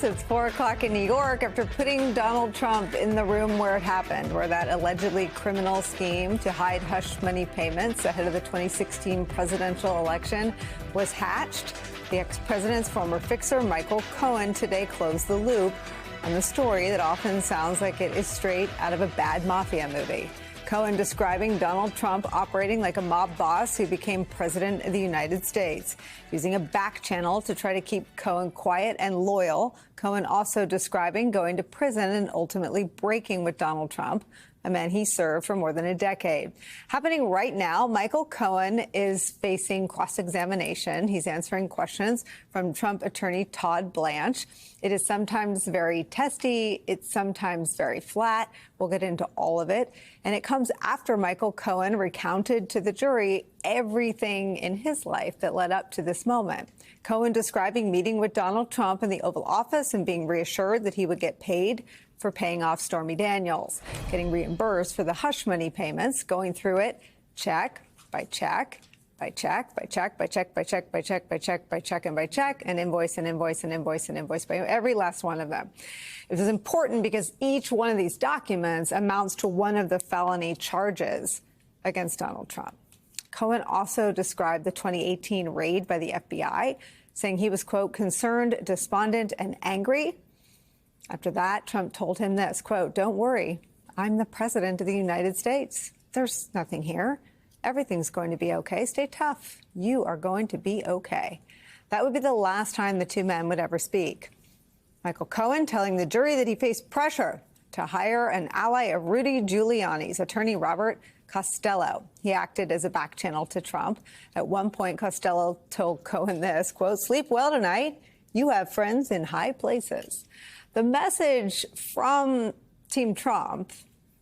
It's 4 o'clock in New York after putting Donald Trump in the room where it happened, where that allegedly criminal scheme to hide hush money payments ahead of the 2016 presidential election was hatched. The ex-president's former fixer, Michael Cohen, today closed the loop on the story that often sounds like it is straight out of a bad mafia movie. Cohen describing Donald Trump operating like a mob boss who became president of the United States, using a back channel to try to keep Cohen quiet and loyal. Cohen also describing going to prison and ultimately breaking with Donald Trump, a man he served for more than a decade. Happening right now, Michael Cohen is facing cross-examination. He's answering questions from Trump attorney Todd Blanche. It is sometimes very testy. It's sometimes very flat. We'll get into all of it. And it comes after Michael Cohen recounted to the jury everything in his life that led up to this moment. Cohen describing meeting with Donald Trump in the Oval Office and being reassured that he would get paid for paying off Stormy Daniels, getting reimbursed for the hush money payments, going through it check by check, by check, by check, by check, by check, by check, by check, by check, and by check, and invoice and invoice and invoice and invoice by every last one of them. It was important because each one of these documents amounts to one of the felony charges against Donald Trump. Cohen also described the 2018 raid by the FBI, saying he was, quote, concerned, despondent, and angry. After that, Trump told him this, quote, don't worry, I'm the president of the United States. There's nothing here. Everything's going to be okay. Stay tough. You are going to be okay. That would be the last time the two men would ever speak. Michael Cohen telling the jury that he faced pressure to hire an ally of Rudy Giuliani's, attorney Robert Costello. He acted as a back channel to Trump. At one point, Costello told Cohen this, quote, sleep well tonight. You have friends in high places. The message from Team Trump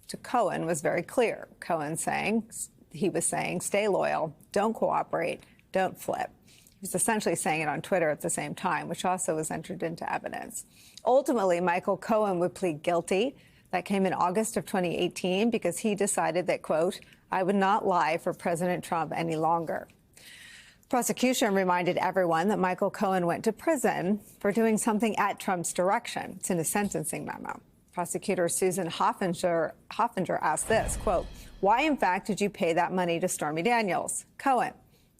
to Cohen was very clear. Cohen was saying, stay loyal, don't cooperate, don't flip. He was essentially saying it on Twitter at the same time, which also was entered into evidence. Ultimately, Michael Cohen would plead guilty. That came in August of 2018 because he decided that, quote, I would not lie for President Trump any longer. Prosecution reminded everyone that Michael Cohen went to prison for doing something at Trump's direction. It's in a sentencing memo. Prosecutor Susan Hoffinger asked this, quote, why, in fact, did you pay that money to Stormy Daniels? Cohen,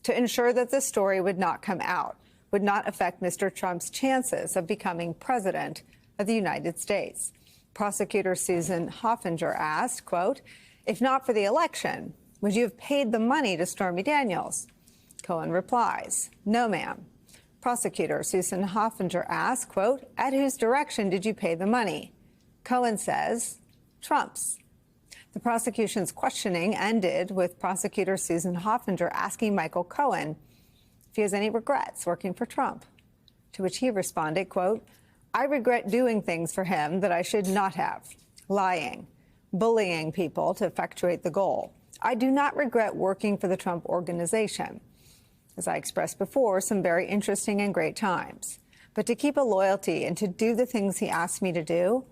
to ensure that this story would not come out, would not affect Mr. Trump's chances of becoming president of the United States. Prosecutor Susan Hoffinger asked, quote, if not for the election, would you have paid the money to Stormy Daniels? Cohen replies, no, ma'am. Prosecutor Susan Hoffinger asked, quote, at whose direction did you pay the money? Cohen says, Trump's. The prosecution's questioning ended with prosecutor Susan Hoffinger asking Michael Cohen if he has any regrets working for Trump, to which he responded, quote, I regret doing things for him that I should not have, lying, bullying people to effectuate the goal. I do not regret working for the Trump Organization. As I expressed before, some very interesting and great times. But to keep a loyalty and to do the things he asked me to do,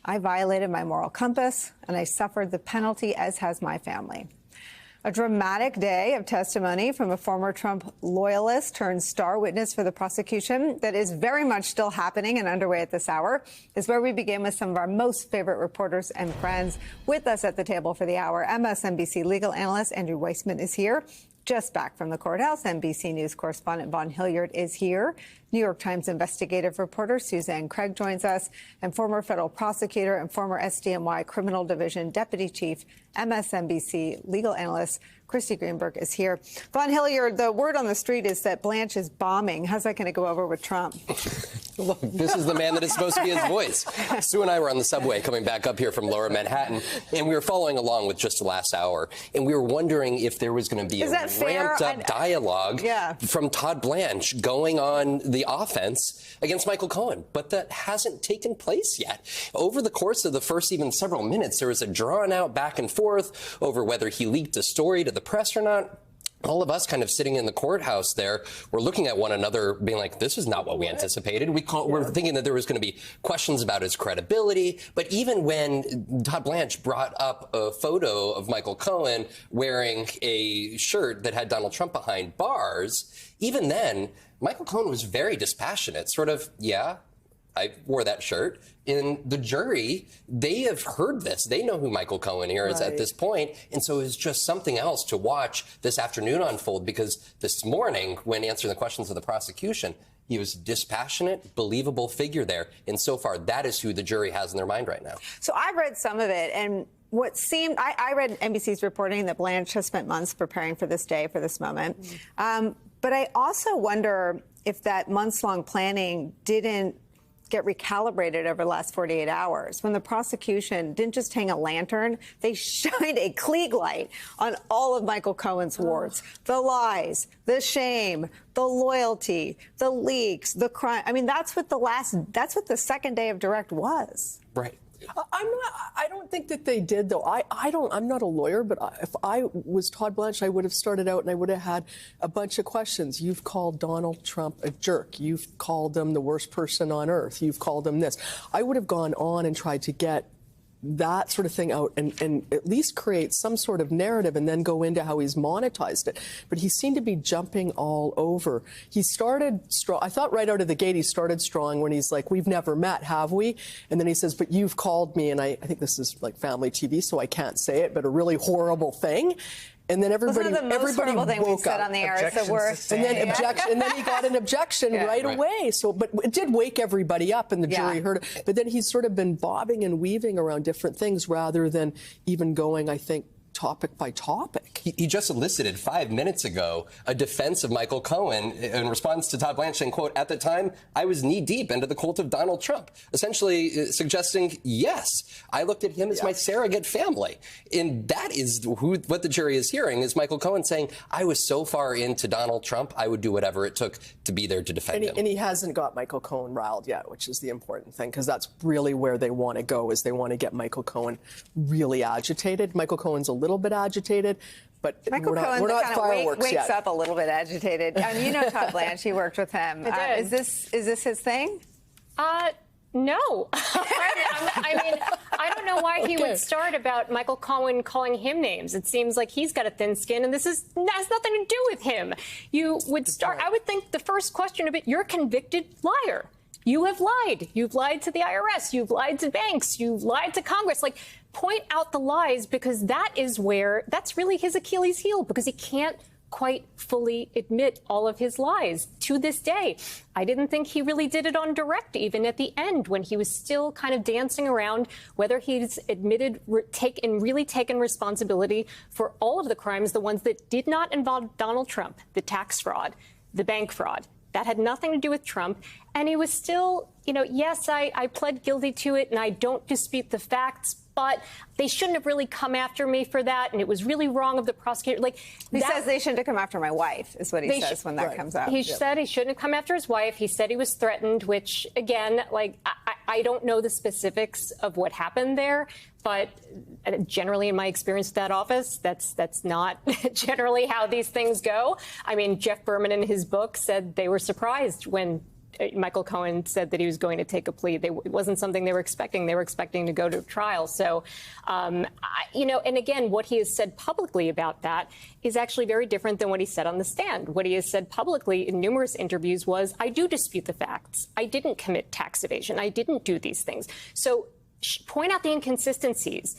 I violated my moral compass and I suffered the penalty, as has my family. A dramatic day of testimony from a former Trump loyalist turned star witness for the prosecution that is very much still happening and underway at this hour is where we begin with some of our most favorite reporters and friends. With us at the table for the hour, MSNBC legal analyst Andrew Weissmann is here. Just back from the courthouse, NBC News correspondent Vaughn Hilliard is here. New York Times investigative reporter Suzanne Craig joins us, and former federal prosecutor and former SDNY Criminal Division Deputy Chief, MSNBC legal analyst Christy Greenberg is here. Vaughn Hilliard, the word on the street is that Blanche is bombing. How's that going to go over with Trump? Look, this is the man that is supposed to be his voice. Sue and I were on the subway coming back up here from Lower Manhattan, and we were following along with Just the Last Hour, and we were wondering if there was going to be a ramped-up dialogue from Todd Blanche going on the offense against Michael Cohen, but that hasn't taken place yet. Over the course of the first even several minutes, there was a drawn-out back and forth over whether he leaked a story to the press or not. All of us kind of sitting in the courthouse there, we're looking at one another being like, this is not what we anticipated. We're thinking that there was going to be questions about his credibility. But even when Todd Blanche brought up a photo of Michael Cohen wearing a shirt that had Donald Trump behind bars, even then, Michael Cohen was very dispassionate, sort of, yeah, I wore that shirt. In the jury, they have heard this. They know who Michael Cohen here is at this point. And so it's just something else to watch this afternoon unfold, because this morning, when answering the questions of the prosecution, he was a dispassionate, believable figure there. And so far, that is who the jury has in their mind right now. So I've read some of it, and what seemed, I read NBC's reporting that Blanche has spent months preparing for this day, for this moment. But I also wonder if that months-long planning didn't get recalibrated over the last 48 hours. When the prosecution didn't just hang a lantern, they shined a Klieg light on all of Michael Cohen's warts. The lies, the shame, the loyalty, the leaks, the crime. I mean, that's what the second day of direct was. Right. I don't think that they did, though. I'm not a lawyer, but if I was Todd Blanche, I would have started out and I would have had a bunch of questions. You've called Donald Trump a jerk. You've called him the worst person on earth. You've called him this. I would have gone on and tried to get that sort of thing out and at least create some sort of narrative and then go into how he's monetized it. But he seemed to be jumping all over. He started strong. I thought right out of the gate he started strong when he's like, we've never met, have we? And then he says, but you've called me, and I think this is like family TV, so I can't say it, but a really horrible thing. And then everybody woke up. On the air is the worst. And then objection, and then he got an objection right away. So, but it did wake everybody up, and the jury heard it. But then he's sort of been bobbing and weaving around different things rather than even going, I think, topic by topic. He just elicited 5 minutes ago a defense of Michael Cohen in response to Todd Blanche saying, quote, at the time, I was knee deep into the cult of Donald Trump, essentially suggesting, yes, I looked at him as my surrogate family. And that is what the jury is hearing, is Michael Cohen saying, I was so far into Donald Trump, I would do whatever it took to be there to defend him. And he hasn't got Michael Cohen riled yet, which is the important thing, because that's really where they want to go, is they want to get Michael Cohen really agitated. Michael Cohen's a little bit agitated, but Michael Cohen we're not kind fireworks of wakes yet. up a little bit agitated. And you know Todd Blanche, you worked with him. Is this his thing? No. I mean, I don't know why he would start about Michael Cohen calling him names. It seems like he's got a thin skin, and this has nothing to do with him. You would start, I would think the first question of it, you're a convicted liar. You have lied. You've lied to the IRS. You've lied to banks. You've lied to Congress. Like, point out the lies, because that's really his Achilles heel, because he can't quite fully admit all of his lies to this day. I didn't think he really did it on direct, even at the end, when he was still kind of dancing around whether he's admitted, really taken responsibility for all of the crimes, the ones that did not involve Donald Trump, the tax fraud, the bank fraud. That had nothing to do with Trump. And he was still, yes, I pled guilty to it, and I don't dispute the facts, but they shouldn't have really come after me for that, and it was really wrong of the prosecutor. Like, he says they shouldn't have come after my wife, is what he says when that comes out. He said he shouldn't have come after his wife. He said he was threatened, which, again, like, I don't know the specifics of what happened there, but generally in my experience with that office, that's not generally how these things go. I mean, Jeff Berman in his book said they were surprised when Michael Cohen said that he was going to take a plea. It wasn't something they were expecting. They were expecting to go to trial. So, and again, what he has said publicly about that is actually very different than what he said on the stand. What he has said publicly in numerous interviews was, I do dispute the facts. I didn't commit tax evasion. I didn't do these things. So point out the inconsistencies,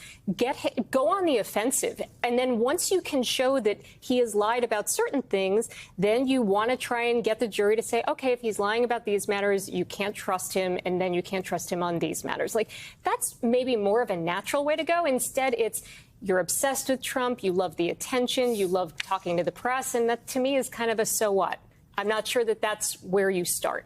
go on the offensive. And then once you can show that he has lied about certain things, then you want to try and get the jury to say, OK, if he's lying about these matters, you can't trust him. And then you can't trust him on these matters. Like, that's maybe more of a natural way to go. Instead, it's you're obsessed with Trump. You love the attention. You love talking to the press. And that, to me, is kind of a so what. I'm not sure that that's where you start.